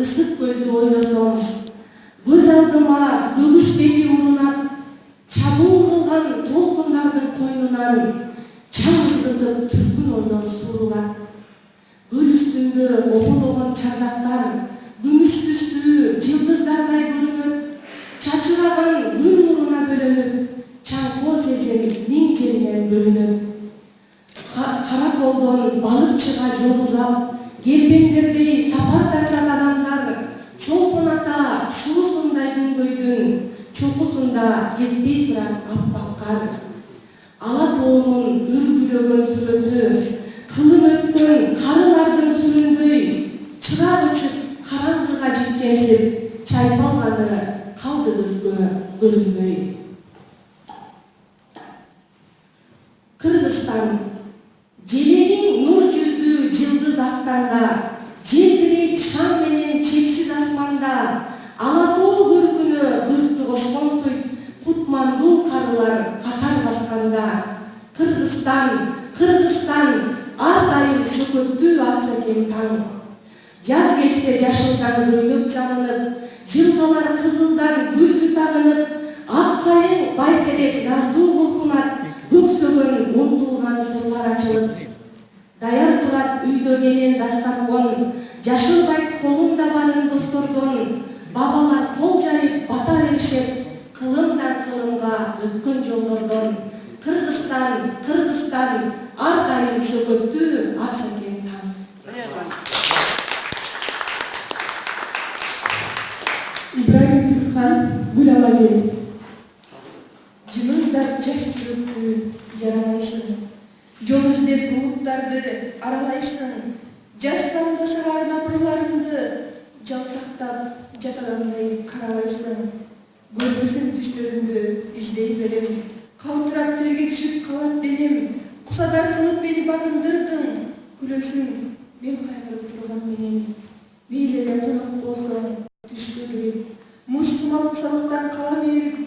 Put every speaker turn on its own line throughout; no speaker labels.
ысык көлдү ойлосом, көз алдыма көгүш бети урунап, чабуу кылган толкундардын койнунан чаң ызгытып түркүн ойнор suurулат. Көл үстүндө опологон чардактар күмүш түстүү жылдыздардай көрүнөт. Чачыраган күн нуруна бөлөнүп, чаңкоо сезим миң жеринен бөлүнөт. Караколдон балыкчыга жол узап, келбеңдердей сапар тартат адамдар, чолпон ата шуусундай күнгөйдүн чокусунда кетпей турат аппак кар. Ала тоонун үргүлөгөн сүрөтү, кылым өткөн карылардын сүрүндөй, чырак өчүп караңгыга жеткенсип, чайпалганы калды көзгө көрүнбөй. Кыргызстан желегиң нур жүздүү жылдыз аттанда, желбирейт шаң менен чексиз асманда, ала тоо көркүнө бүрктү кошкон суйт, кутмандуу карылар катар басканда. Кыргызстан, Кыргызстан, ар дайым шөкөттүү атса экен таң. Жаз келсе жашылдан көйнөк жабынып, жылгалар кызылдан гүлдү тагынып, ак кайың байтерек наздуу кулпунат, көксөгөн умтулган сырлар ачылып. Даяр турат үйдө менен дастаркон, жашылбайт колунда барын достордон, бабалар кол жайып бата беришет, кылымдан кылымга өткөн жолдордон. Кыргызстан, Кыргызстан, ар дайым шөкөттүү атса экен таң.
Ибрагим Түркхан, гүл ала кел. Жылында жаш жүрөктү жаралайсың, жол издеп булуттарды аралайсың. Жазсам да сага арнап ырларымды, жалтактап жат адамдай карабайсың. Көрбөсөм түштөрүмдү издей берем, калтырап терге түшүп калат денем. Кусадар кылып мени багындырдың, күлөсүң мен кайгырып турган менен. Мейли эле конок болсоң түшкө кирип, муз сымак салыктан кала берип,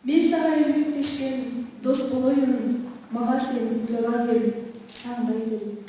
мен сага эрмектешкен дос болоюн, мага сен гүл ала кел, таңдай берип.